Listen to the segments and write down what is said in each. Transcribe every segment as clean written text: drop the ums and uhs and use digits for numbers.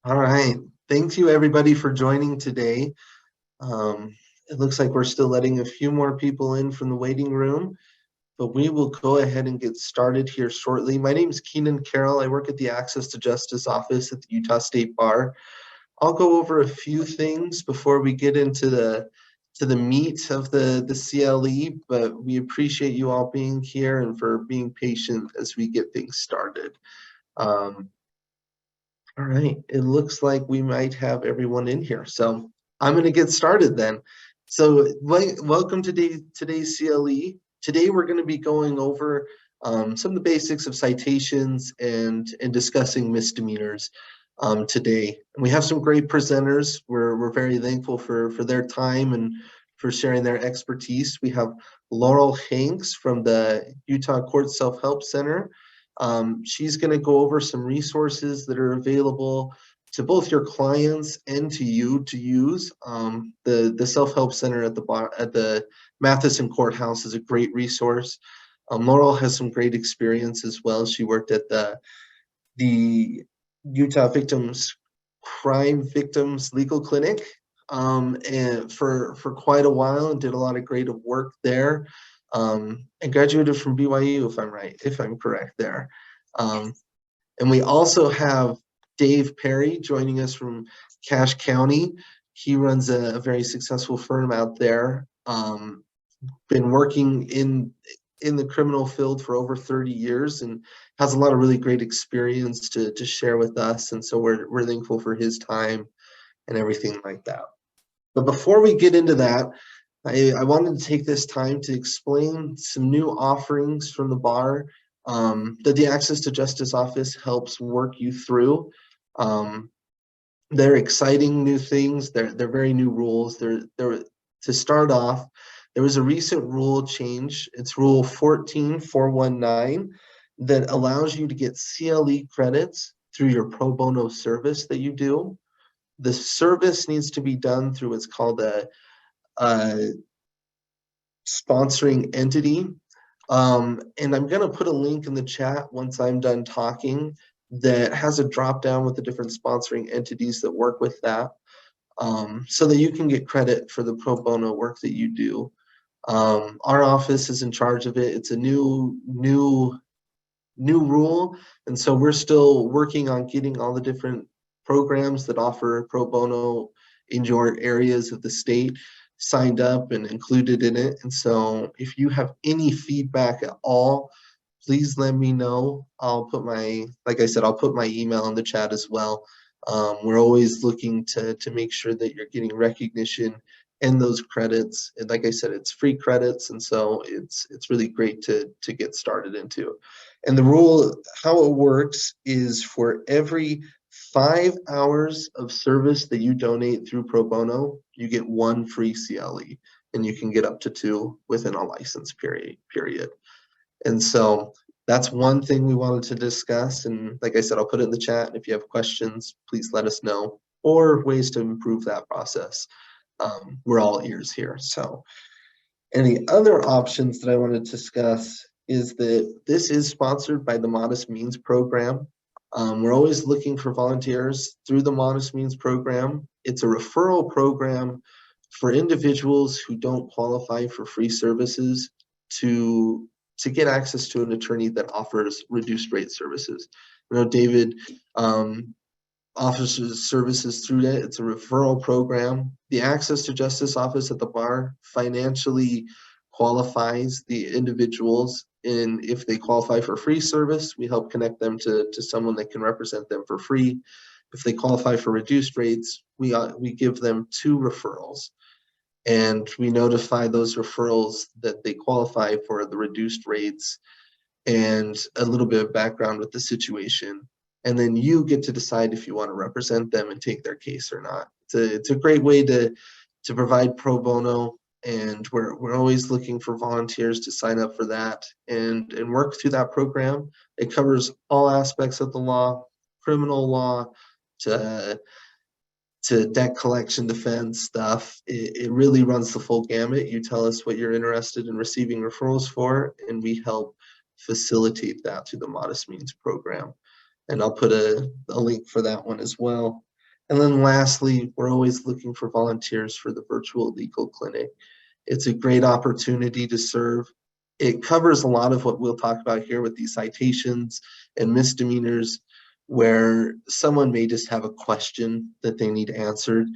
All right. Thank you, everybody, for joining today. It looks like we're still letting a few more people in from the waiting room, but we will go ahead and get started here shortly. My name is Keenan Carroll. I work at the Access to Justice office at the Utah State Bar. I'll go over a few things before we get into the meat of the CLE, but we appreciate you all being here and for being patient as we get things started. Um, All right, it looks like we might have everyone in here. So I'm going to get started then. So welcome to today's CLE. Today we're going to be going over some of the basics of citations and discussing misdemeanors today. And we have some great presenters. We're very thankful for their time and for sharing their expertise. We have Laurel Hanks from the Utah Court Self-Help Center. She's going to go over some resources that are available to both your clients and to you to use. The Self-Help Center at the Matheson Courthouse is a great resource. Laurel has some great experience as well. She worked at the Utah Crime Victims Legal Clinic and for quite a while and did a lot of great work there. And graduated from BYU, if I'm correct there. And we also have Dave Perry joining us from Cache County. He runs a very successful firm out there. Been working in the criminal field for over 30 years and has a lot of really great experience to share with us. And so we're thankful for his time and everything like that. But before we get into that, I wanted to take this time to explain some new offerings from the bar that the Access to Justice office helps work you through. They're exciting new things. They're very new rules. They're to start off, there was a recent rule change. It's Rule 14419 that allows you to get CLE credits through your pro bono service that you do. The service needs to be done through what's called a sponsoring entity. And I'm going to put a link in the chat once I'm done talking that has a drop down with the different sponsoring entities that work with that, so that you can get credit for the pro bono work that you do. Our office is in charge of it. It's a new rule, and so we're still working on getting all the different programs that offer pro bono in your areas of the state signed up and included in it. And so if you have any feedback at all, please let me know. I'll put my email in the chat as well. We're always looking to make sure that you're getting recognition and those credits. And like I said, it's free credits, and so it's really great to get started into. And the rule, how it works, is for every 5 hours of service that you donate through pro bono, you get 1 free CLE, and you can get up to 2 within a license period. And so that's one thing we wanted to discuss. And like I said, I'll put it in the chat. And if you have questions, please let us know, or ways to improve that process. We're all ears here. So any other options that I wanted to discuss is that this is sponsored by the Modest Means program. We're always looking for volunteers through the Modest Means program. It's a referral program for individuals who don't qualify for free services to get access to an attorney that offers reduced rate services. I know David offers services through that. It's a referral program. The Access to Justice office at the bar financially qualifies the individuals, and if they qualify for free service, we help connect them to someone that can represent them for free. If they qualify for reduced rates, we give them 2 referrals, and we notify those referrals that they qualify for the reduced rates and a little bit of background with the situation. And then you get to decide if you want to represent them and take their case or not. It's a great way to provide pro bono, and we're always looking for volunteers to sign up for that and work through that program. It covers all aspects of the law, criminal law to debt collection, defense stuff. It really runs the full gamut. You tell us what you're interested in receiving referrals for, and we help facilitate that through the Modest Means program. And I'll put a link for that one as well. And then lastly, we're always looking for volunteers for the virtual legal clinic. It's a great opportunity to serve. It covers a lot of what we'll talk about here with these citations and misdemeanors, where someone may just have a question that they need answered.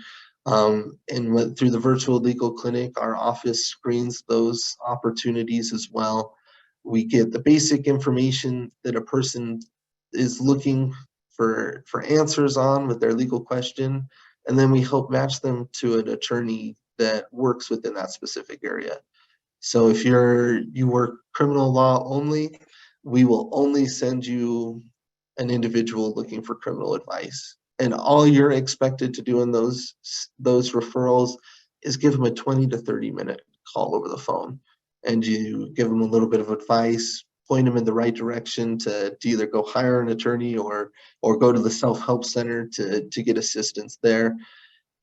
Through the virtual legal clinic, our office screens those opportunities as well. We get the basic information that a person is looking for answers on with their legal question, and then we help match them to an attorney that works within that specific area. So if you work criminal law only, we will only send you an individual looking for criminal advice. And all you're expected to do in those referrals is give them a 20 to 30-minute call over the phone. And you give them a little bit of advice, point them in the right direction to either go hire an attorney or go to the self-help center to get assistance there.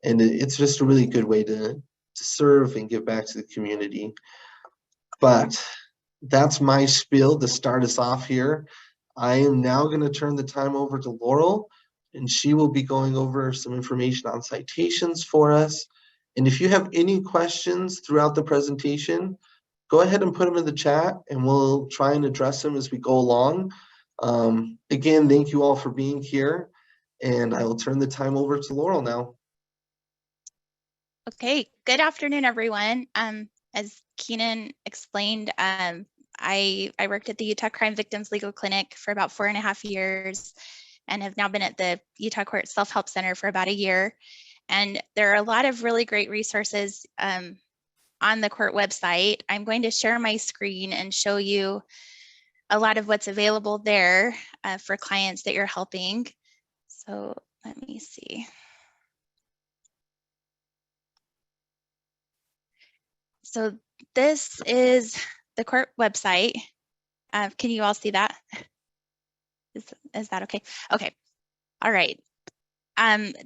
And it's just a really good way to serve and give back to the community. But that's my spiel to start us off here. I am now going to turn the time over to Laurel, and she will be going over some information on citations for us. And if you have any questions throughout the presentation, go ahead and put them in the chat, and we'll try and address them as we go along. Again, thank you all for being here, and I will turn the time over to Laurel now. Okay, good afternoon, everyone. As Keenan explained, I worked at the Utah Crime Victims Legal Clinic for about 4.5 years and have now been at the Utah Court Self-Help Center for about a year. And there are a lot of really great resources on the court website. I'm going to share my screen and show you a lot of what's available there for clients that you're helping. So let me see. So this is the court website. Can you all see that? Is that okay? Okay. All right.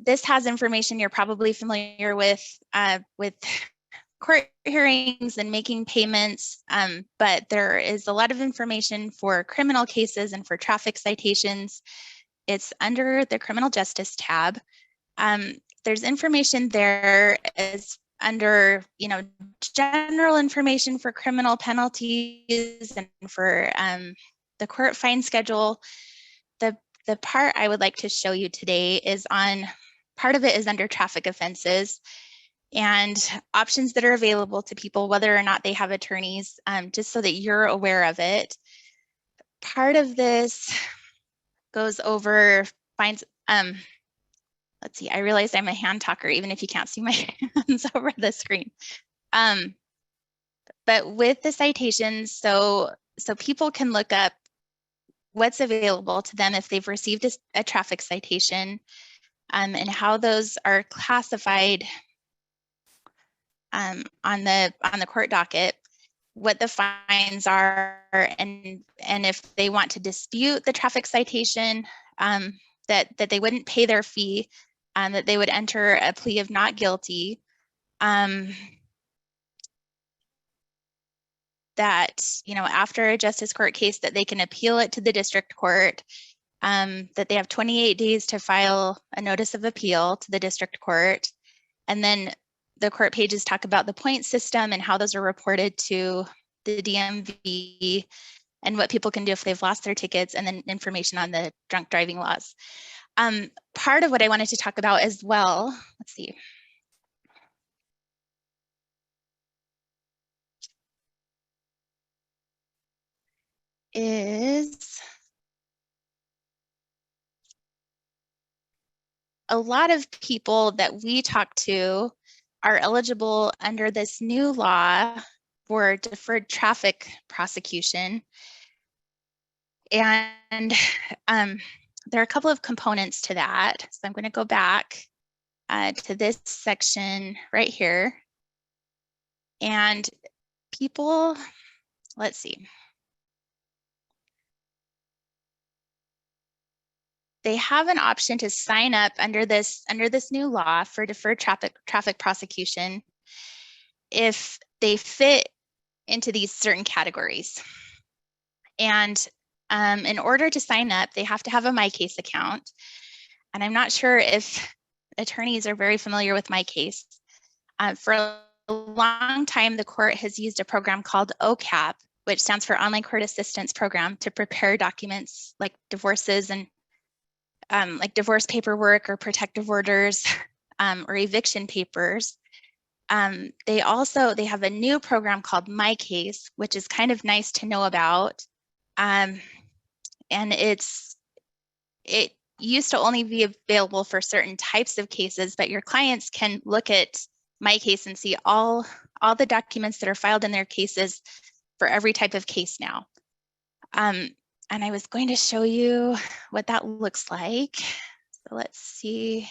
This has information you're probably familiar with court hearings and making payments, but there is a lot of information for criminal cases and for traffic citations. It's under the criminal justice tab. There's information there as under, general information for criminal penalties and for the court fine schedule. The part I would like to show you today is part of it is under traffic offenses and options that are available to people, whether or not they have attorneys, just so that you're aware of it. Part of this goes over fines. Let's see, I realize I'm a hand talker, even if you can't see my hands over the screen. But with the citations, so people can look up what's available to them if they've received a traffic citation, and how those are classified on the court docket, what the fines are, and if they want to dispute the traffic citation, that they wouldn't pay their fee, that they would enter a plea of not guilty, that after a justice court case that they can appeal it to the district court, that they have 28 days to file a notice of appeal to the district court, and then the court pages talk about the point system and how those are reported to the DMV and what people can do if they've lost their tickets, and then information on the drunk driving laws. Part of what I wanted to talk about as well, let's see. Is a lot of people that we talk to are eligible under this new law for deferred traffic prosecution. And there are a couple of components to that. So I'm going to go back to this section right here. And people, let's see. They have an option to sign up under this new law for deferred traffic prosecution if they fit into these certain categories. And in order to sign up, they have to have a MyCase account. And I'm not sure if attorneys are very familiar with my case. For a long time, the court has used a program called OCAP, which stands for Online Court Assistance Program, to prepare documents like divorces and like divorce paperwork or protective orders or eviction papers. They have a new program called My Case, which is kind of nice to know about. And it used to only be available for certain types of cases, but your clients can look at My Case and see all the documents that are filed in their cases for every type of case now. And I was going to show you what that looks like. So let's see.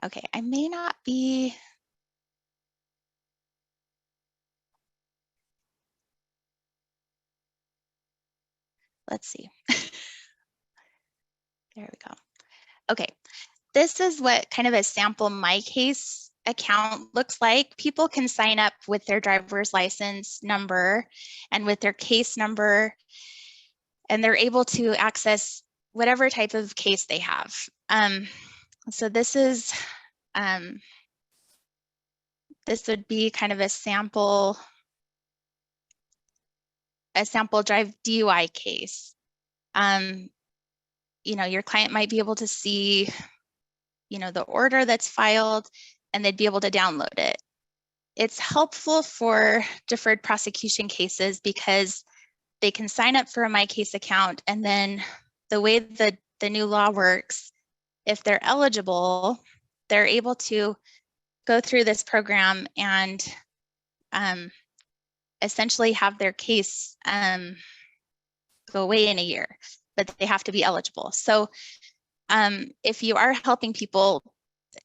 Okay, I may not be. Let's see. There we go. Okay, this is what kind of a sample My Case account looks like. People can sign up with their driver's license number and with their case number, and they're able to access whatever type of case they have. So this would be kind of a sample drive DUI case. Your client might be able to see, the order that's filed, and they'd be able to download it. It's helpful for deferred prosecution cases because they can sign up for a My Case account, and then the way the new law works, if they're eligible, they're able to go through this program and essentially have their case go away in a year, but they have to be eligible. So if you are helping people,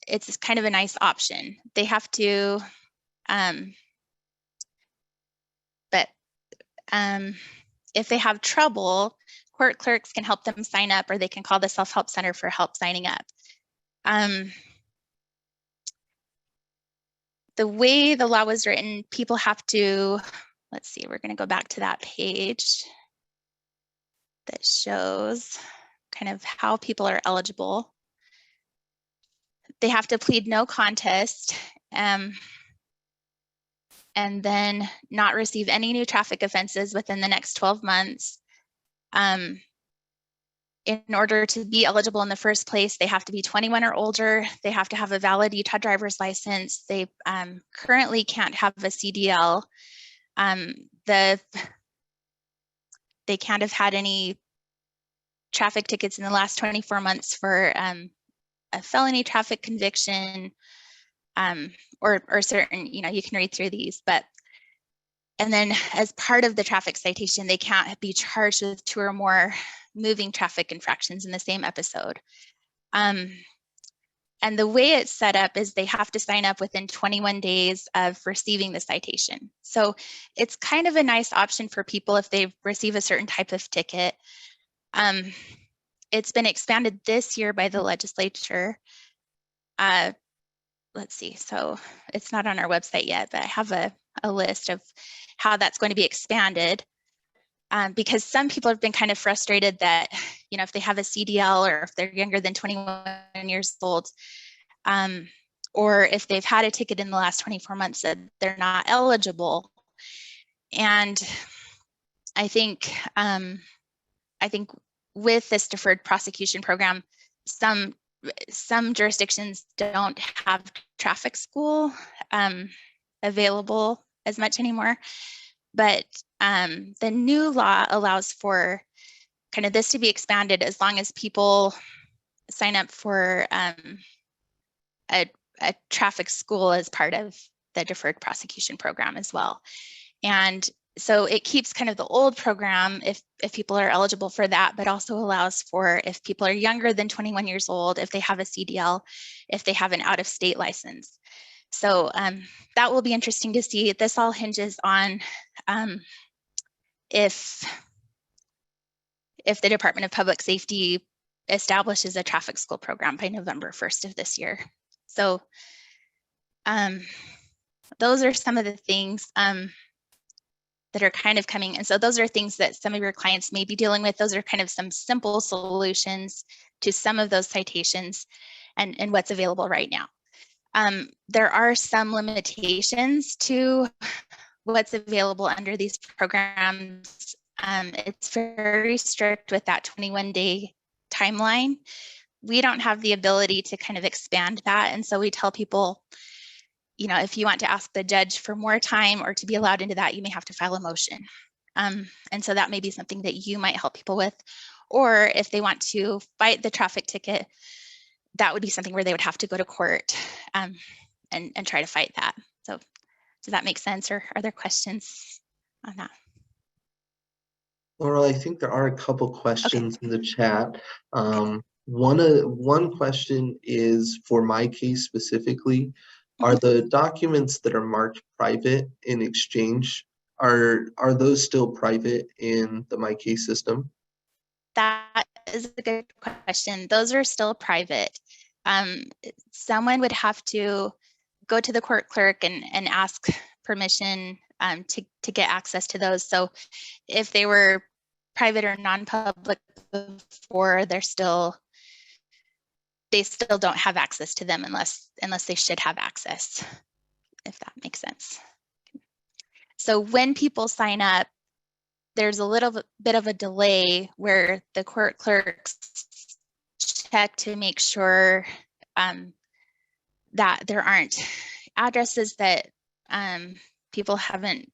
it's kind of a nice option. They have to, if they have trouble, court clerks can help them sign up, or they can call the Self-Help Center for help signing up. The way the law was written, people have to, let's see, we're going to go back to that page that shows kind of how people are eligible. They have to plead no contest and then not receive any new traffic offenses within the next 12 months. In order to be eligible in the first place, they have to be 21 or older. They have to have a valid Utah driver's license. They currently can't have a CDL. They can't have had any traffic tickets in the last 24 months for a felony traffic conviction, or certain, you can read through these, and then as part of the traffic citation, they can't be charged with 2 or more moving traffic infractions in the same episode. And the way it's set up is they have to sign up within 21 days of receiving the citation. So it's kind of a nice option for people if they receive a certain type of ticket. It's been expanded this year by the legislature. Let's see, so it's not on our website yet, but I have a list of how that's going to be expanded. Because some people have been kind of frustrated that, if they have a CDL or if they're younger than 21 years old, or if they've had a ticket in the last 24 months, that they're not eligible. And I think with this deferred prosecution program, some jurisdictions don't have traffic school available as much anymore. But the new law allows for kind of this to be expanded as long as people sign up for a traffic school as part of the deferred prosecution program as well. And so it keeps kind of the old program if people are eligible for that, but also allows for if people are younger than 21 years old, if they have a CDL, if they have an out-of-state license. So that will be interesting to see. This all hinges on if the Department of Public Safety establishes a traffic school program by November 1st of this year. So those are some of the things that are kind of coming. And so those are things that some of your clients may be dealing with. Those are kind of some simple solutions to some of those citations and what's available right now. There are some limitations to what's available under these programs. It's very strict with that 21-day timeline. We don't have the ability to kind of expand that. And so we tell people, you know, if you want to ask the judge for more time or to be allowed into that, you may have to file a motion. And so that may be something that you might help people with. Or if they want to fight the traffic ticket, that would be something where they would have to go to court and try to fight that. So does that make sense, or are there questions on that? Laurel, I think there are a couple questions in the chat. One question is for my case specifically. Are the documents that are marked private in exchange, are those still private in the My Case system? That is a good question. Those are still private. Someone would have to go to the court clerk and ask permission to get access to those. So if they were private or non-public before, they still don't have access to them unless they should have access, if that makes sense. So when people sign up, there's a little bit of a delay where the court clerks check to make sure that there aren't addresses that people haven't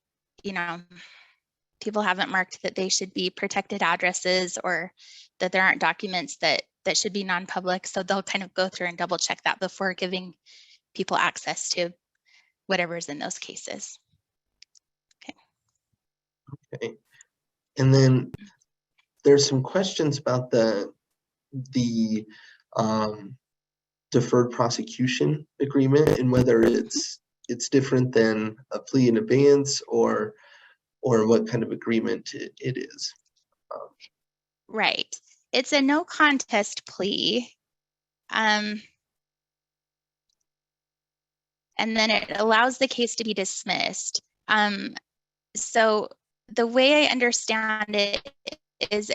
marked that they should be protected addresses, or that there aren't documents that should be non-public. So they'll kind of go through and double check that before giving people access to whatever's in those cases. Okay. And then there's some questions about the deferred prosecution agreement and whether it's different than a plea in advance or what kind of agreement it is. Right. It's a no contest plea. And then it allows the case to be dismissed. So the way I understand it is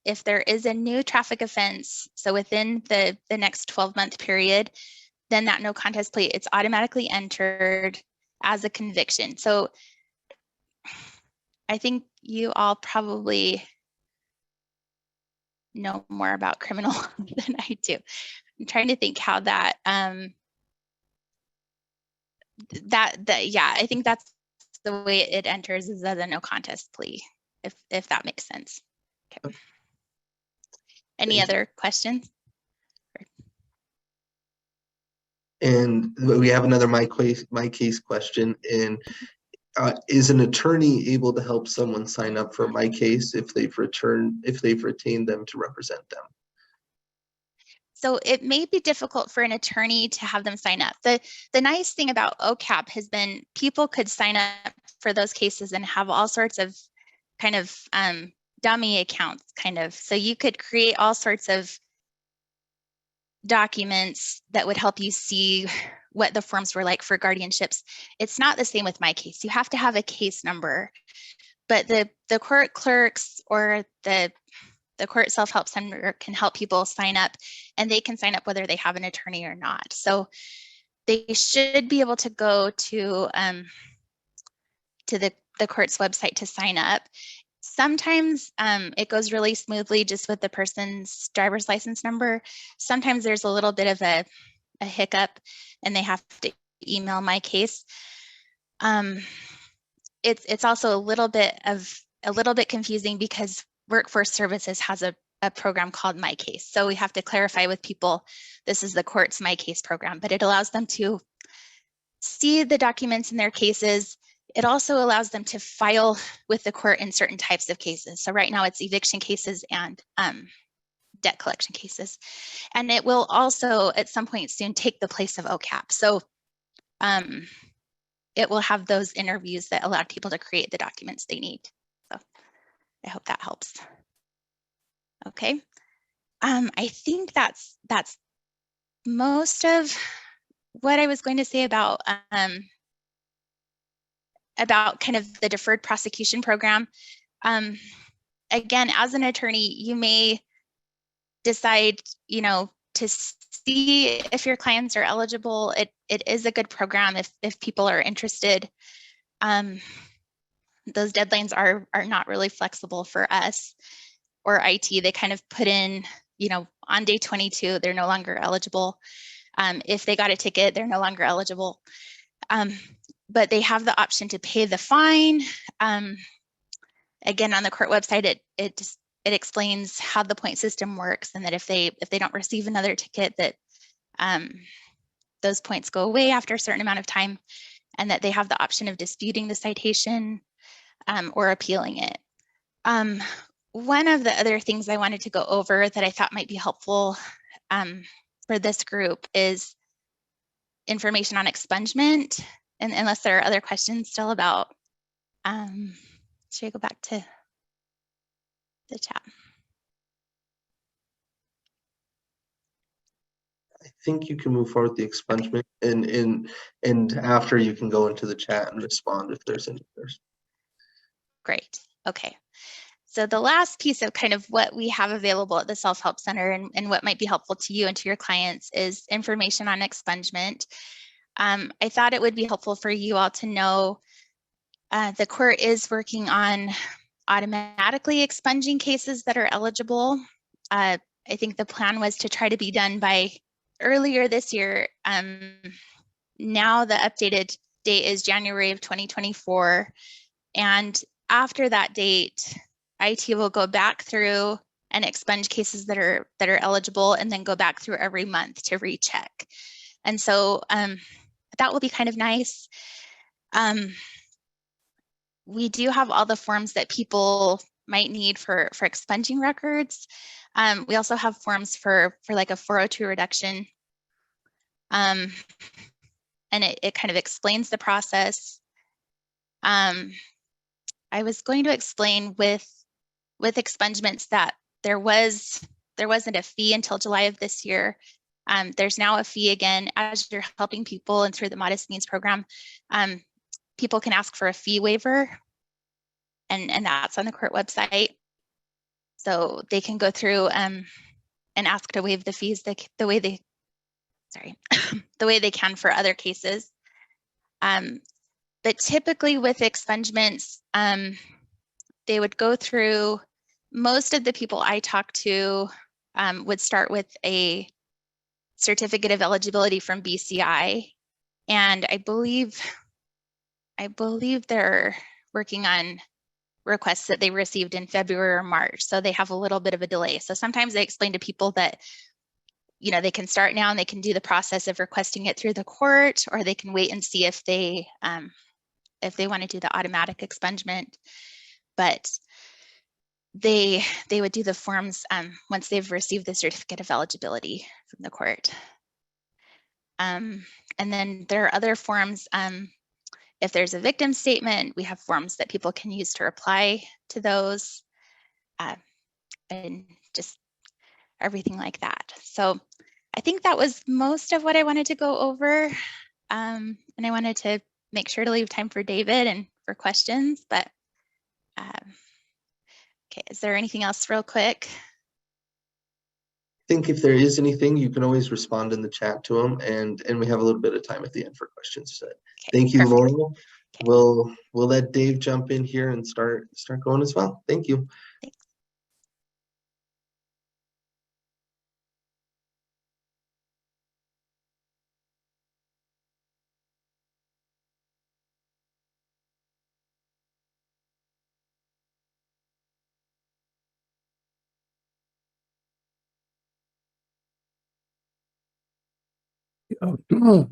if there is a new traffic offense, so within the next 12-month period, then that no contest plea, it's automatically entered as a conviction. So I think you all probably know more about criminal than I do. I'm trying to think how that, yeah, I think that's the way it enters, is as a no contest plea, if that makes sense. Okay. Any other questions? And we have another my case question. And is an attorney able to help someone sign up for My Case if they've retained them to represent them? So it may be difficult for an attorney to have them sign up. The nice thing about OCAP has been people could sign up for those cases and have all sorts of kind of dummy accounts, kind of. So you could create all sorts of documents that would help you see what the forms were like for guardianships. It's not the same with My Case. You have to have a case number, but the court clerks or the court self-help center can help people sign up, and they can sign up whether they have an attorney or not. So they should be able to go to the court's website to sign up. Sometimes it goes really smoothly just with the person's driver's license number. Sometimes there's a little bit of a hiccup and they have to email My Case. It's also a little bit confusing because Workforce Services has a program called My Case. So we have to clarify with people, this is the court's My Case program, but it allows them to see the documents in their cases. It also allows them to file with the court in certain types of cases. So right now it's eviction cases and debt collection cases. And it will also at some point soon take the place of OCAP. So it will have those interviews that allow people to create the documents they need. So I hope that helps. Okay. I think that's most of what I was going to say about kind of the deferred prosecution program. Again, as an attorney, you may decide, to see if your clients are eligible. It is a good program if people are interested. Those deadlines are not really flexible for us or IT. They kind of put in, on day 22, they're no longer eligible. If they got a ticket, they're no longer eligible. But they have the option to pay the fine. Again, on the court website, it explains how the point system works, and that if they don't receive another ticket, that those points go away after a certain amount of time, and that they have the option of disputing the citation or appealing it. One of the other things I wanted to go over that I thought might be helpful for this group is information on expungement. And unless there are other questions still about, should I go back to the chat? I think you can move forward with the expungement, and after you can go into the chat and respond if there's any. Great. Okay. So the last piece of kind of what we have available at the Self-Help Center and what might be helpful to you and to your clients is information on expungement. I thought it would be helpful for you all to know the court is working on automatically expunging cases that are eligible. I think the plan was to try to be done by earlier this year. Now the updated date is January of 2024. And after that date, IT will go back through and expunge cases that are eligible, and then go back through every month to recheck. And so that will be kind of nice. We do have all the forms that people might need for expunging records. We also have forms for like a 402 reduction. And it kind of explains the process. I was going to explain with expungements that there wasn't a fee until July of this year. There's now a fee again as you're helping people and through the Modest Means program. People can ask for a fee waiver, and that's on the court website. So they can go through and ask to waive the fees the way they can for other cases. But typically with expungements, they would go through, most of the people I talk to would start with a certificate of eligibility from BCI. And I believe they're working on requests that they received in February or March. So they have a little bit of a delay. So sometimes they explain to people that, they can start now and they can do the process of requesting it through the court, or they can wait and see if they want to do the automatic expungement. But they would do the forms once they've received the certificate of eligibility from the court. And then there are other forms. If there's a victim statement, we have forms that people can use to reply to those, and just everything like that. So I think that was most of what I wanted to go over. And I wanted to make sure to leave time for David and for questions, but okay, is there anything else real quick? I think if there is anything, you can always respond in the chat to them, and we have a little bit of time at the end for questions. So thank you, perfect. Laurel. Okay. We'll let Dave jump in here and start going as well. Thank you. Thanks.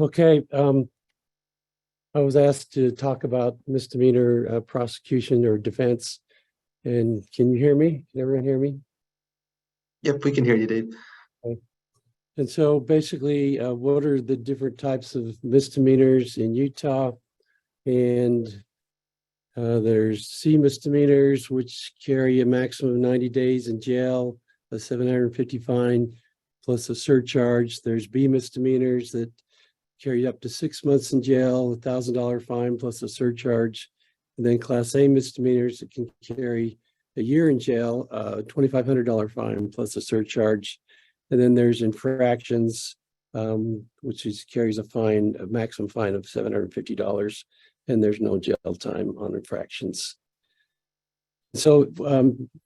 Okay. I was asked to talk about misdemeanor prosecution or defense. And can you hear me? Can everyone hear me? Yep, we can hear you, Dave. Okay. And so basically, what are the different types of misdemeanors in Utah? And there's C misdemeanors, which carry a maximum of 90 days in jail, a $750 fine plus a surcharge. There's B misdemeanors that carry up to 6 months in jail, $1,000 fine plus a surcharge. And then Class A misdemeanors that can carry a year in jail, $2,500 fine plus a surcharge. And then there's infractions, which carries a maximum fine of $750, and there's no jail time on infractions. So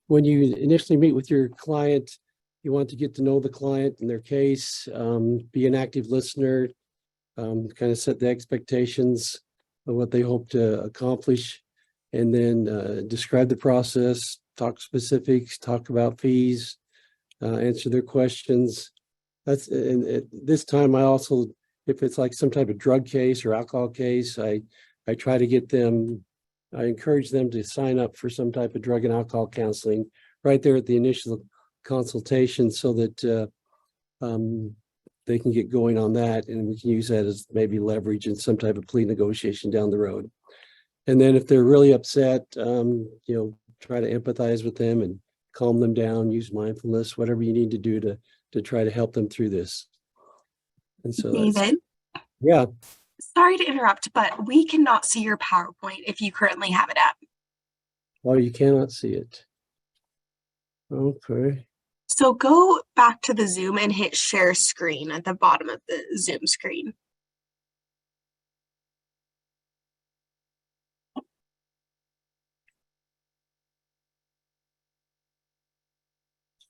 when you initially meet with your client, you want to get to know the client and their case, be an active listener, kind of set the expectations of what they hope to accomplish, and then describe the process, talk specifics, talk about fees, answer their questions. And at this time, I also, if it's like some type of drug case or alcohol case, I try to get them, I encourage them to sign up for some type of drug and alcohol counseling right there at the initial consultation, so that they can get going on that, and we can use that as maybe leverage in some type of plea negotiation down the road. And then if they're really upset, try to empathize with them and calm them down, use mindfulness, whatever you need to do to try to help them through this. And so David, yeah. sorry to interrupt, but we cannot see your PowerPoint if you currently have it up. Oh, you cannot see it. Okay. So go back to the Zoom and hit share screen at the bottom of the Zoom screen.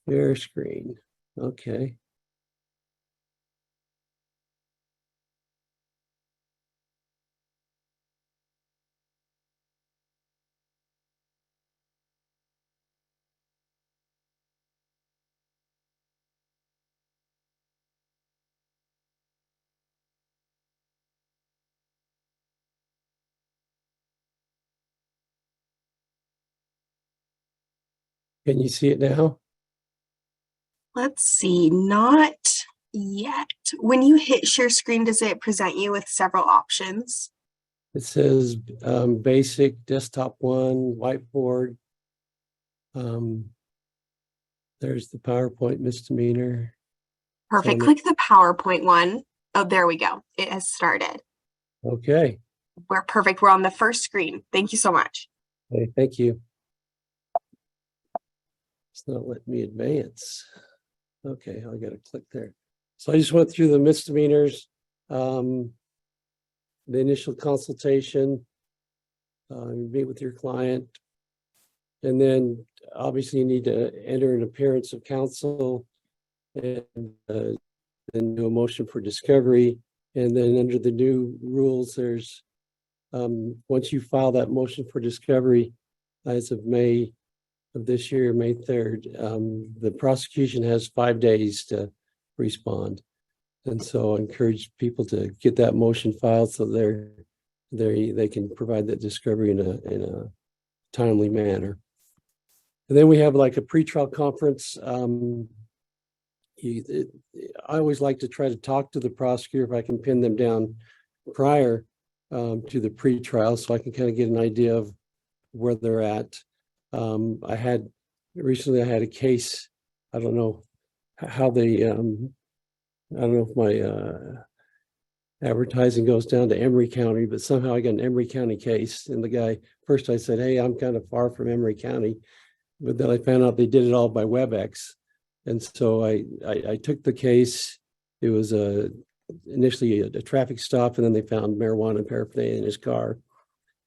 Share screen. Okay. Can you see it now? Let's see, not yet. When you hit share screen, does it present you with several options? It says basic, desktop one, whiteboard. There's the PowerPoint misdemeanor. Perfect. So Click the PowerPoint one. Oh, there we go. It has started. okay. We're perfect. We're on the first screen. Thank you so much. Okay, thank you. It's not letting me advance. Okay, I got to click there. So I just went through the misdemeanors, the initial consultation, you meet with your client, and then obviously you need to enter an appearance of counsel, and then do a motion for discovery. And then under the new rules, there's once you file that motion for discovery, as of May of this year, May 3rd, the prosecution has 5 days to respond. And so I encourage people to get that motion filed so they can provide that discovery in a timely manner. And then we have like a pretrial conference. I always like to try to talk to the prosecutor if I can pin them down prior to the pretrial, so I can kind of get an idea of where they're at. I had a case. I don't know how they. I don't know if my advertising goes down to Emery County, but somehow I got an Emery County case. And the guy, first I said, "Hey, I'm kind of far from Emery County," but then I found out they did it all by WebEx. And so I took the case. It was initially a traffic stop, and then they found marijuana and paraphernalia in his car.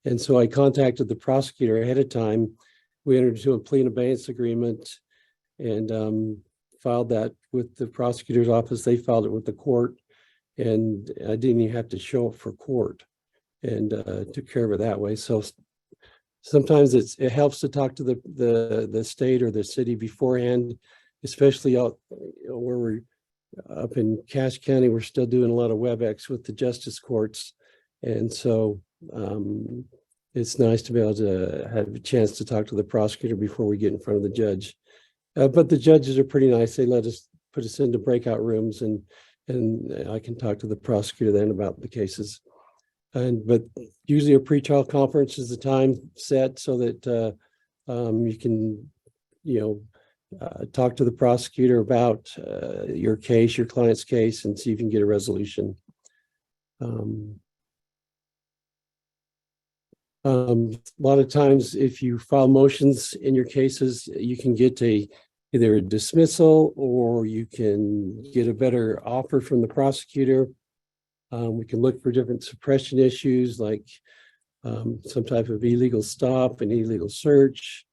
And so I contacted the prosecutor ahead of time. We entered into a plea and abeyance agreement and filed that with the prosecutor's office. They filed it with the court, and I didn't even have to show up for court, and took care of it that way. So sometimes it helps to talk to the state or the city beforehand, especially out where we're up in Cache County. We're still doing a lot of WebEx with the justice courts, and so it's nice to be able to have a chance to talk to the prosecutor before we get in front of the judge. But the judges are pretty nice. They let us put us into breakout rooms, and I can talk to the prosecutor then about the cases. But usually a pretrial conference is the time set so that you can, talk to the prosecutor about your case, your client's case, and see if you can get a resolution. A lot of times, if you file motions in your cases, you can get either a dismissal or you can get a better offer from the prosecutor. We can look for different suppression issues like some type of illegal stop, an illegal search,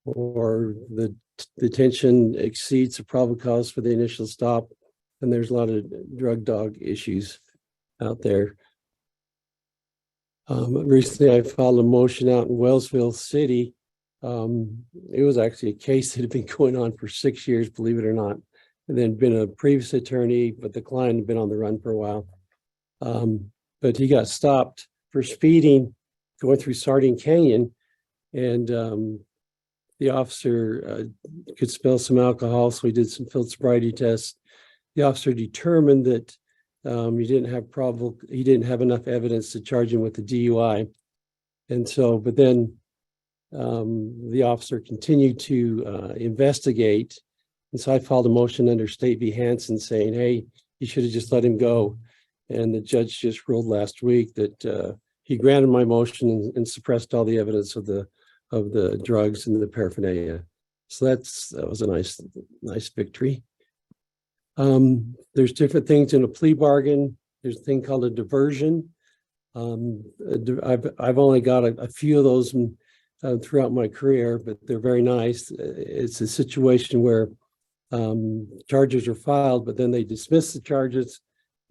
or the detention exceeds the probable cause for the initial stop. And there's a lot of drug dog issues out there. Recently, I filed a motion out in Wellsville City. It was actually a case that had been going on for 6 years, believe it or not, and then been a previous attorney, but the client had been on the run for a while. But he got stopped for speeding going through Sardine Canyon, and the officer could smell some alcohol, so he did some field sobriety tests. The officer determined that he didn't have enough evidence to charge him with the DUI. And so, but then the officer continued to investigate. And so I filed a motion under State v. Hansen saying, hey, you should have just let him go. And the judge just ruled last week that he granted my motion and suppressed all the evidence of the drugs and the paraphernalia. So that was a nice victory. There's different things in a plea bargain. There's a thing called a diversion. I've only got a few of those throughout my career, but they're very nice. It's a situation where charges are filed, but then they dismiss the charges,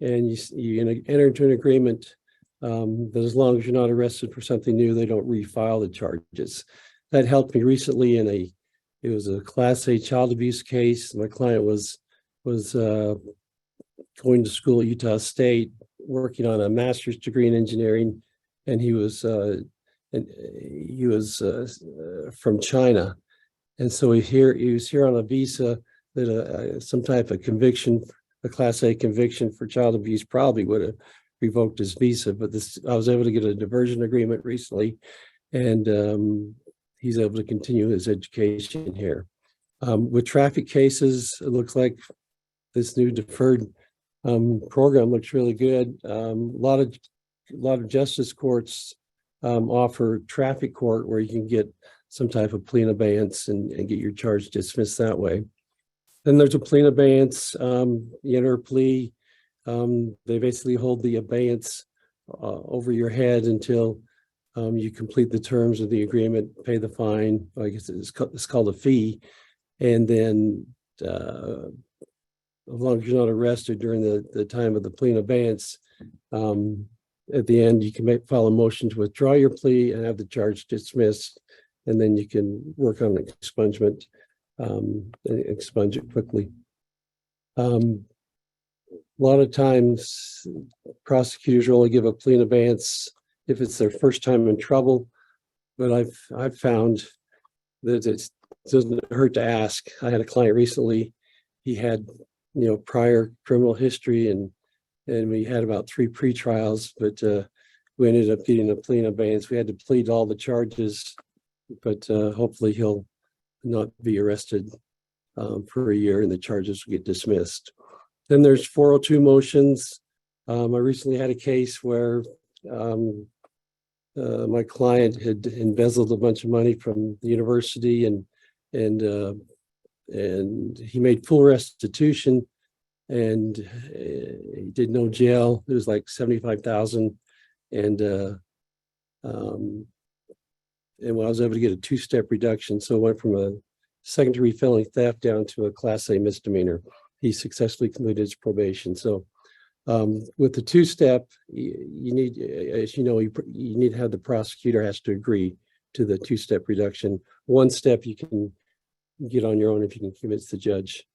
and you enter into an agreement that as long as you're not arrested for something new, they don't refile the charges. That helped me recently it was a Class A child abuse case. My client was going to school at Utah State, working on a master's degree in engineering, and he was from China, and so he was here on a visa that some type of conviction, a Class A conviction for child abuse, probably would have revoked his visa. But I was able to get a diversion agreement recently, and he's able to continue his education here. With traffic cases, it looks like this new deferred program looks really good. A lot of justice courts offer traffic court where you can get some type of plea in abeyance and get your charge dismissed that way. Then there's a plea in abeyance. You enter a plea. They basically hold the abeyance over your head until you complete the terms of the agreement, pay the fine. I guess it's called a fee, and then as long as you're not arrested during the time of the plea in abeyance, at the end, you can file a motion to withdraw your plea and have the charge dismissed, and then you can work on expungement and expunge it quickly. A lot of times, prosecutors only give a plea in abeyance if it's their first time in trouble, but I've found that it doesn't hurt to ask. I had a client recently. He had prior criminal history, and we had about 3 pretrials, but we ended up getting a plea in abeyance. We had to plead all the charges, but hopefully he'll not be arrested for a year and the charges will get dismissed. Then there's 402 motions. I recently had a case where my client had embezzled a bunch of money from the university, and he made full restitution, and he did no jail. It was like $75,000, and I was able to get a 2-step reduction, so it went from a second-degree felony theft down to a Class A misdemeanor. He successfully completed his probation. So with the 2-step, you need, as you know, you need to have the prosecutor has to agree to the 2-step reduction. 1-step you can get on your own if you can convince the judge.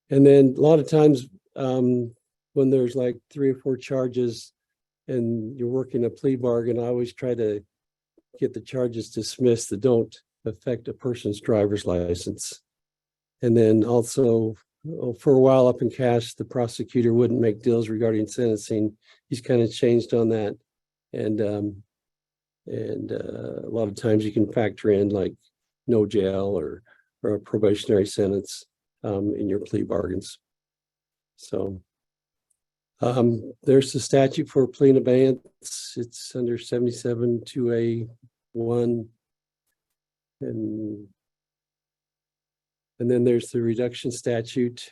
And then a lot of times when there's like 3 or 4 charges and you're working a plea bargain, I always try to get the charges dismissed that don't affect a person's driver's license. And then also, for a while up in Cache, the prosecutor wouldn't make deals regarding sentencing. He's kind of changed on that. And a lot of times you can factor in like no jail or or a probationary sentence in your plea bargains. So there's the statute for plea in abeyance. It's under 77 2A1. And then there's the reduction statute.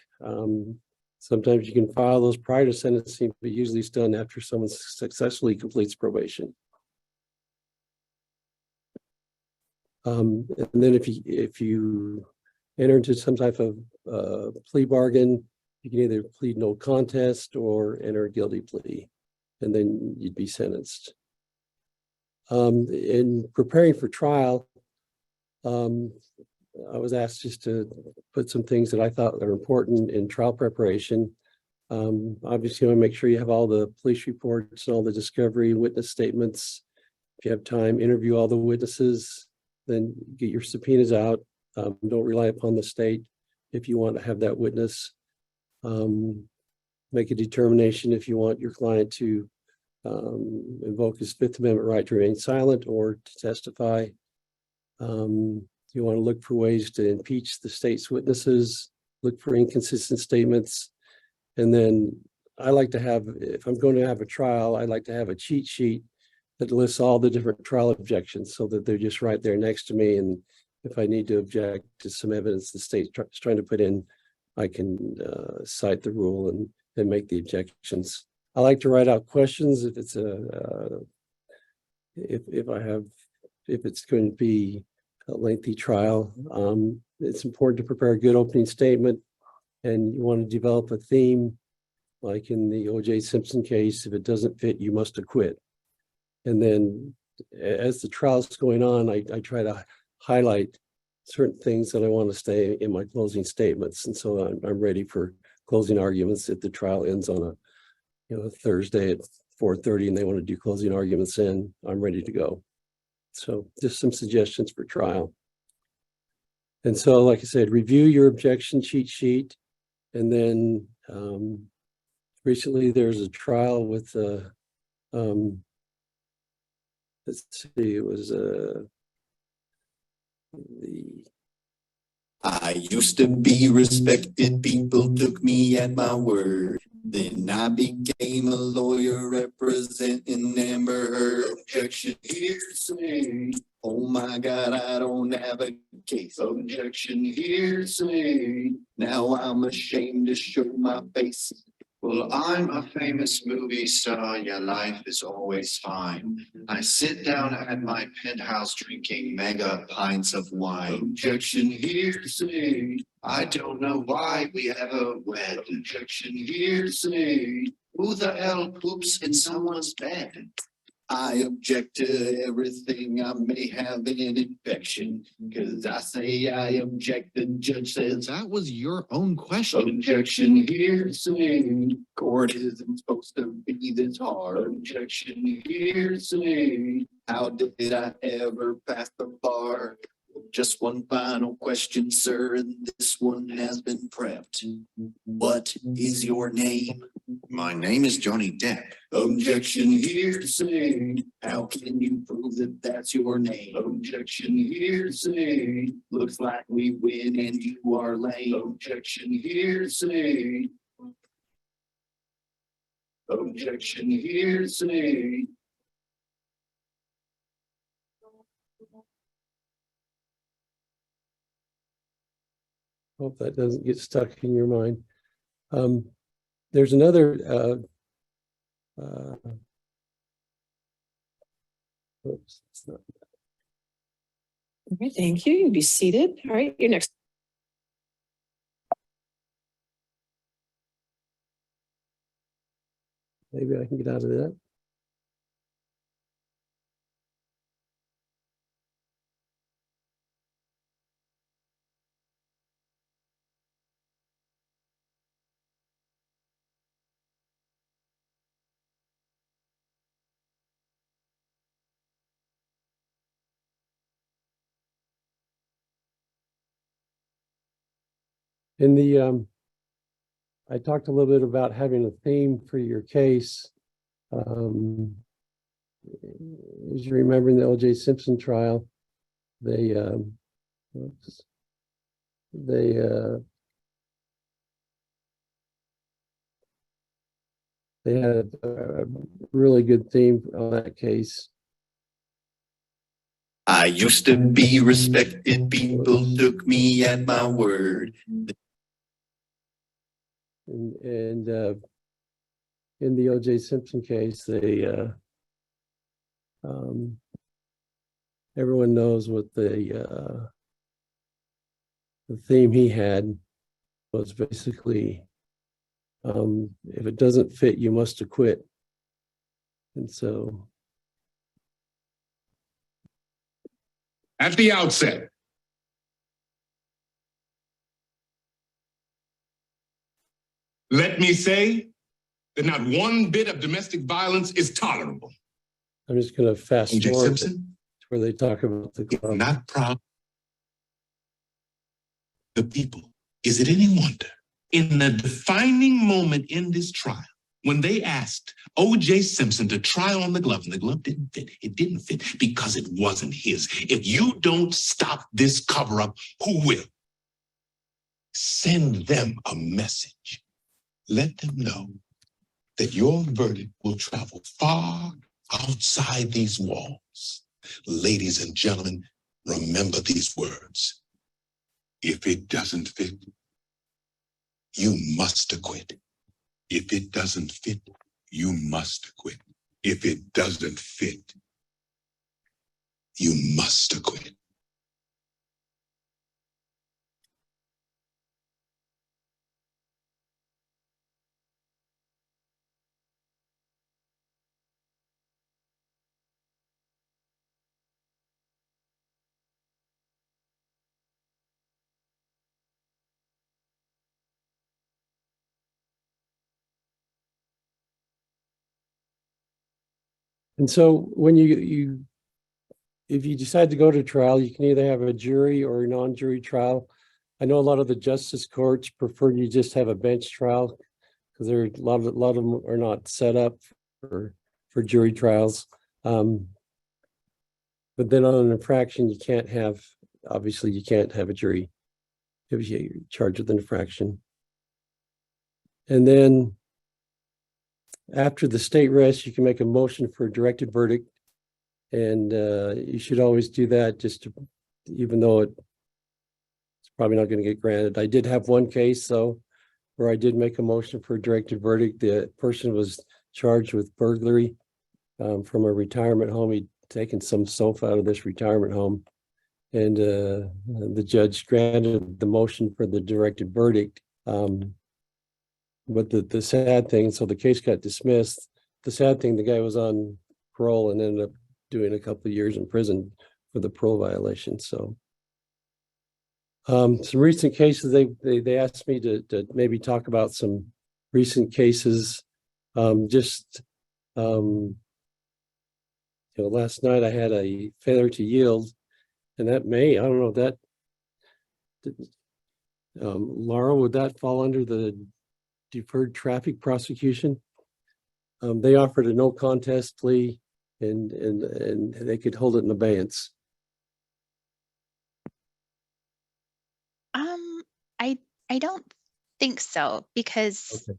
Sometimes you can file those prior to sentencing, but usually it's done after someone successfully completes probation. And then if you enter into some type of plea bargain, you can either plead no contest or enter a guilty plea, and then you'd be sentenced. In preparing for trial, I was asked just to put some things that I thought are important in trial preparation. Obviously, you want to make sure you have all the police reports and all the discovery witness statements. If you have time, interview all the witnesses, then get your subpoenas out. Don't rely upon the state if you want to have that witness. Make a determination if you want your client to invoke his Fifth Amendment right to remain silent or to testify. You want to look for ways to impeach the state's witnesses, look for inconsistent statements. And then I like to have, if I'm going to have a trial, I like to have a cheat sheet that lists all the different trial objections so that they're just right there next to me. And if I need to object to some evidence the state's trying to put in, I can cite the rule and make the objections. I like to write out questions if it's if it's going to be a lengthy trial. It's important to prepare a good opening statement, and you want to develop a theme. Like in the O.J. Simpson case, if it doesn't fit, you must acquit. And then as the trial's going on, I try to highlight certain things that I want to stay in my closing statements. And so I'm ready for closing arguments if the trial ends on a Thursday at 4:30 and they want to do closing arguments in, I'm ready to go. So just some suggestions for trial. And so, like I said, review your objection cheat sheet. And then recently there's a trial with let's see, it was I used to be respected, people took me at my word. Then I became a lawyer representing Amber Heard. Objection hearsay. Oh my God, I don't have a case. Objection hearsay. Now I'm ashamed to show my face. Well, I'm a famous movie star, your life is always fine. I sit down at my penthouse drinking mega pints of wine. Objection hearsay. I don't know why we ever wed. Objection hearsay. Who the hell poops in someone's bed? I object to everything. I may have an infection. Cause I say I object. The judge says that was your own question. Objection hearsay. Court isn't supposed to be this hard. Objection hearsay. How did I ever pass the bar? Just one final question, sir, and this one has been prepped. What is your name? My name is Johnny Depp. Objection hearsay. How can you prove that that's your name? Objection hearsay. Looks like we win and you are lame. Objection hearsay. Objection hearsay. Hope that doesn't get stuck in your mind. There's another oops, it's not. All right, thank you. You'll be seated. All right, you're next. Maybe I can get out of that. In the, I talked a little bit about having a theme for your case. As you remember in the O.J. Simpson trial, they, oops, they had a really good theme on that case. I used to be respected, people took me at my word. And in the O.J. Simpson case, they everyone knows what the theme he had was basically, if it doesn't fit, you must acquit. And so at the outset, let me say that not one bit of domestic violence is tolerable. I'm just going to fast O.J. forward to Simpson where they talk about the is not proud of the people. Is it any wonder in the defining moment in this trial when they asked O.J. Simpson to try on the glove and the glove didn't fit? It didn't fit because it wasn't his. If you don't stop this cover up, who will? Send them a message. Let them know that your verdict will travel far outside these walls. Ladies and gentlemen, remember these words. If it doesn't fit, you must acquit. If it doesn't fit, you must acquit. If it doesn't fit, you must acquit. And so when if you decide to go to trial, you can either have a jury or a non-jury trial. I know a lot of the justice courts prefer you just have a bench trial because there are a lot of them are not set up for jury trials. But then on an infraction, you can't have a jury if you're charged with an infraction. And then after the state rests, you can make a motion for a directed verdict. And you should always do that even though it's probably not going to get granted. I did have one case though, where I did make a motion for a directed verdict. The person was charged with burglary from a retirement home. He'd taken some stuff out of this retirement home. And the judge granted the motion for the directed verdict. But the sad thing, so the case got dismissed. The sad thing, the guy was on parole and ended up doing a couple of years in prison for the parole violation. So some recent cases, they asked me to maybe talk about some recent cases. Last night I had a failure to yield, and I don't know that, Laura, would that fall under the deferred traffic prosecution? They offered a no contest plea and they could hold it in abeyance. I don't think so because Okay.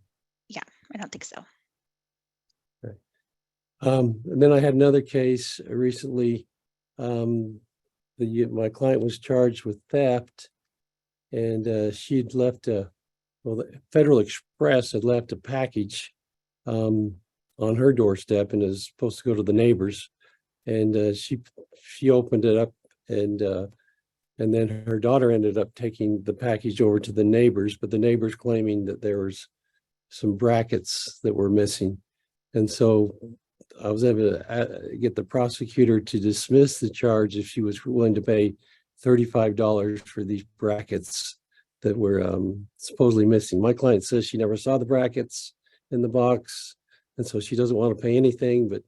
yeah, I don't think so. And then I had another case recently. My client was charged with theft, and she'd left the Federal Express had left a package on her doorstep and is supposed to go to the neighbors. And she opened it up, and then her daughter ended up taking the package over to the neighbors, but the neighbors claiming that there was some brackets that were missing. And so I was able to get the prosecutor to dismiss the charge if she was willing to pay $35 for these brackets that were supposedly missing. My client says she never saw the brackets in the box, and so she doesn't want to pay anything. But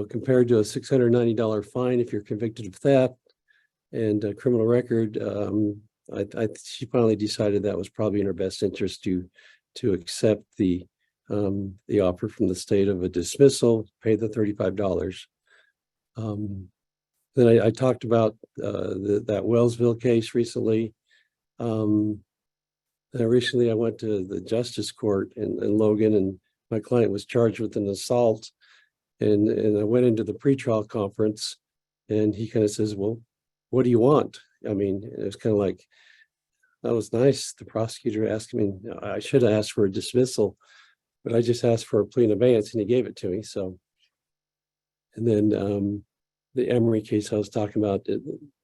compared to a $690 fine if you're convicted of theft and a criminal record, she finally decided that was probably in her best interest to accept the offer from the state of a dismissal, pay the $35. Then I talked about that Wellsville case recently. Recently I went to the justice court in Logan, and my client was charged with an assault. And I went into the pretrial conference, and he kind of says, well, what do you want? I mean, it was kind of like, that was nice. The prosecutor asked me, I should have asked for a dismissal, but I just asked for a plea in abeyance, and he gave it to me. So, and then the Emory case I was talking about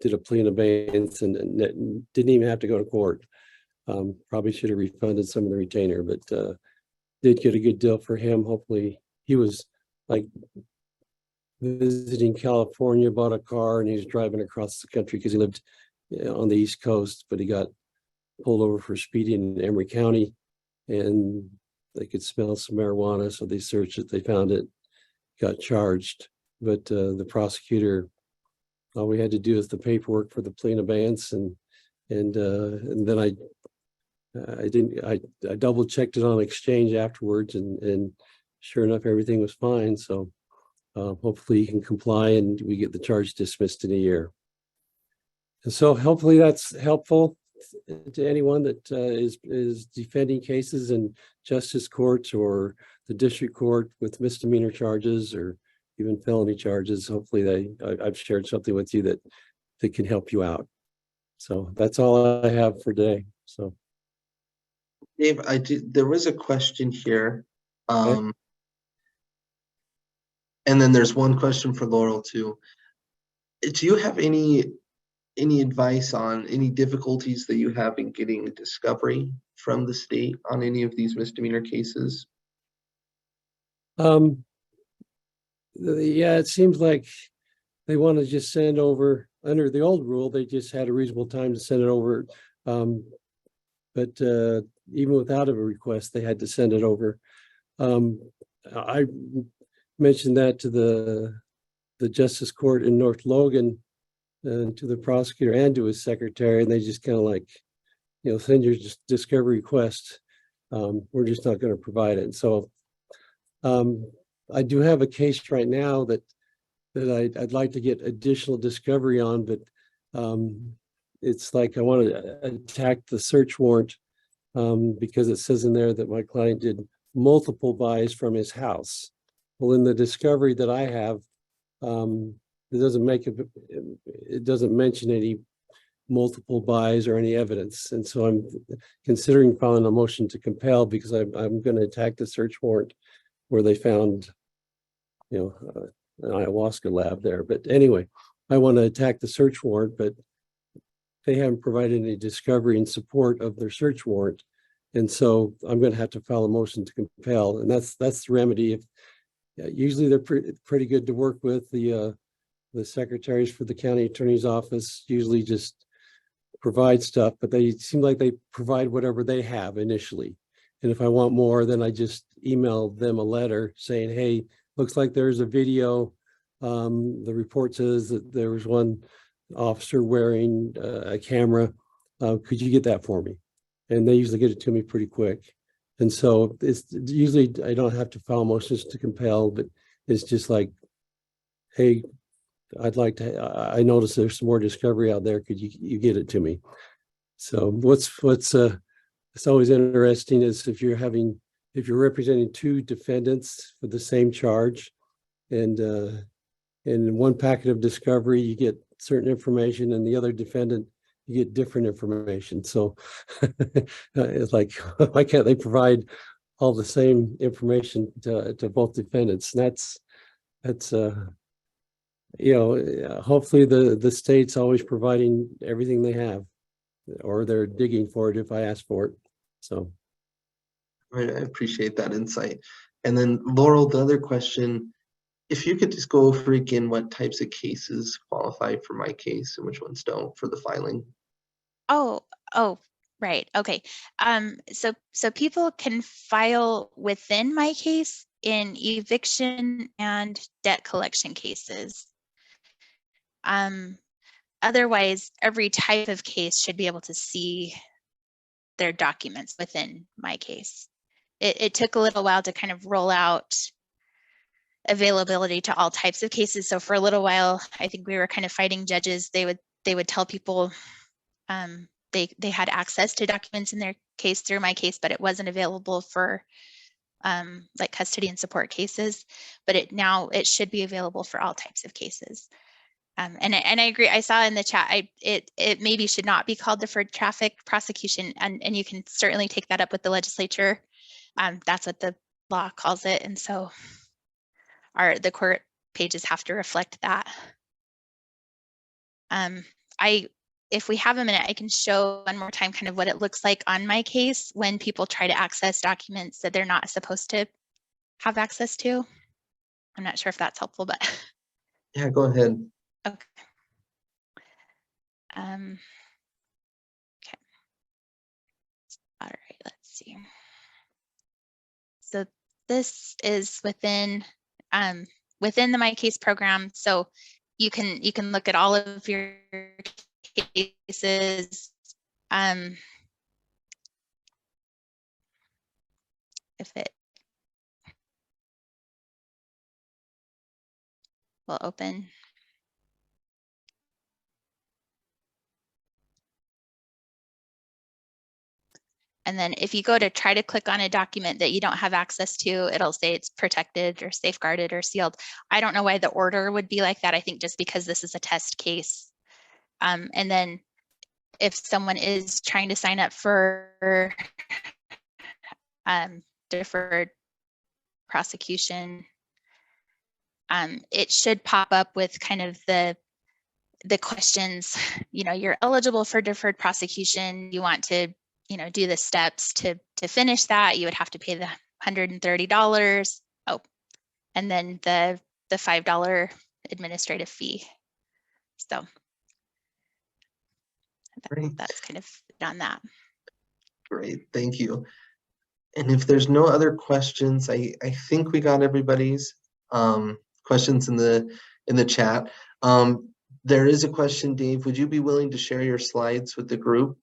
did a plea in abeyance and didn't even have to go to court. Probably should have refunded some of the retainer, but did get a good deal for him. Hopefully, he was like visiting California, bought a car, and he was driving across the country because he lived on the East Coast, but he got pulled over for speeding in Emory County, and they could smell some marijuana, so they searched it, they found it, got charged. But the prosecutor, all we had to do is the paperwork for the plea in abeyance, and then I double checked it on exchange afterwards, and sure enough, everything was fine. So hopefully he can comply and we get the charge dismissed in a year. And so hopefully that's helpful to anyone that is defending cases in justice courts or the district court with misdemeanor charges or even felony charges. Hopefully I've shared something with you that can help you out. So that's all I have for today. So Dave, there was a question here. Okay. And then there's one question for Laurel too. Do you have any advice on any difficulties that you have in getting discovery from the state on any of these misdemeanor cases? Yeah, it seems like they want to just send over, under the old rule, they just had a reasonable time to send it over. But even without a request, they had to send it over. I mentioned that to the Justice Court in North Logan, and to the prosecutor and to his secretary, and they just kind of like, send your discovery request. We're just not going to provide it. So I do have a case right now that I'd like to get additional discovery on, but it's like I want to attack the search warrant because it says in there that my client did multiple buys from his house. Well, in the discovery that I have, it doesn't mention any multiple buys or any evidence, and so I'm considering filing a motion to compel because I'm going to attack the search warrant where they found, an ayahuasca lab there. But anyway, I want to attack the search warrant, but they haven't provided any discovery in support of their search warrant, and so I'm going to have to file a motion to compel, and that's the remedy. Usually they're pretty good to work with. The secretaries for the county attorney's office usually just provide stuff, but they seem like they provide whatever they have initially. And if I want more, then I just email them a letter saying, hey, looks like there's a video. The report says that there was one officer wearing a camera. Could you get that for me? And they usually get it to me pretty quick. And so it's usually, I don't have to file motions to compel, but it's just like, hey, I'd like to, I noticed there's some more discovery out there. Could you get it to me? So what's it's always interesting is if you're representing two defendants for the same charge, and in one packet of discovery, you get certain information, and the other defendant, you get different information. So it's like, why can't they provide all the same information to both defendants? And that's hopefully the state's always providing everything they have, or they're digging for it if I ask for it. So I appreciate that insight. And then Laurel, the other question, if you could just go over again what types of cases qualify for my case and which ones don't for the filing. Oh, right. Okay. So people can file within my case in eviction and debt collection cases. Otherwise, every type of case should be able to see their documents within my case. It took a little while to kind of roll out availability to all types of cases. So for a little while, I think we were kind of fighting judges. They would tell people they they had access to documents in their case through my case, but it wasn't available for like custody and support cases. But now it should be available for all types of cases. And I agree. I saw in the chat, it maybe should not be called deferred traffic prosecution, and you can certainly take that up with the legislature. That's what the law calls it, and so the court pages have to reflect that. If we have a minute, I can show one more time kind of what it looks like on my case when people try to access documents that they're not supposed to have access to. I'm not sure if that's helpful, but Yeah, go ahead. okay. Okay. All right, let's see. So this is within the My Case program. So you can look at all of your cases. If it will open. And then if you go to try to click on a document that you don't have access to, it'll say it's protected or safeguarded or sealed. I don't know why the order would be like that. I think just because this is a test case. And then if someone is trying to sign up for deferred prosecution, it should pop up with kind of the questions, you're eligible for deferred prosecution. You want to, do the steps to finish that. You would have to pay the $130. Oh, and then the $5 administrative fee. So Great. that's kind of on that. Great, thank you. And if there's no other questions, I think we got everybody's questions in the chat. There is a question, Dave. Would you be willing to share your slides with the group?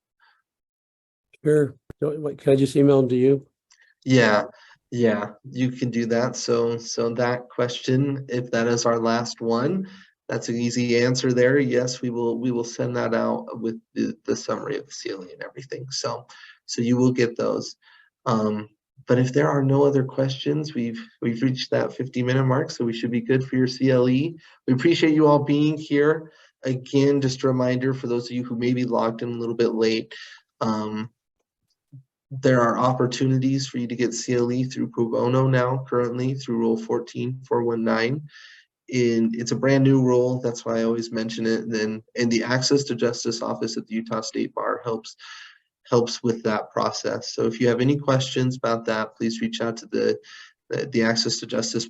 Sure. Can I just email them to you? Yeah, you can do that. So that question, if that is our last one, that's an easy answer there. Yes, we will send that out with the summary of the CLE and everything. So you will get those. But if there are no other questions, we've reached that 50-minute mark, so we should be good for your CLE. We appreciate you all being here. Again, just a reminder for those of you who may be logged in a little bit late, there are opportunities for you to get CLE through pro bono now, currently through Rule 14419. It's a brand new rule, that's why I always mention it. And the Access to Justice office at the Utah State Bar helps with that process. So if you have any questions about that, please reach out to the Access to Justice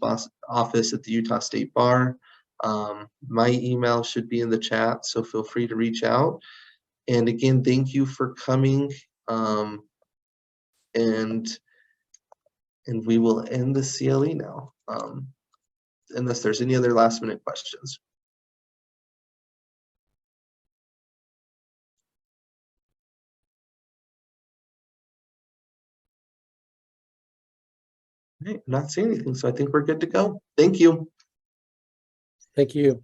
office at the Utah State Bar. My email should be in the chat, so feel free to reach out. And again, thank you for coming. And we will end the CLE now, unless there's any other last minute questions. All right, I'm not seeing anything, so I think we're good to go. Thank you. Thank you.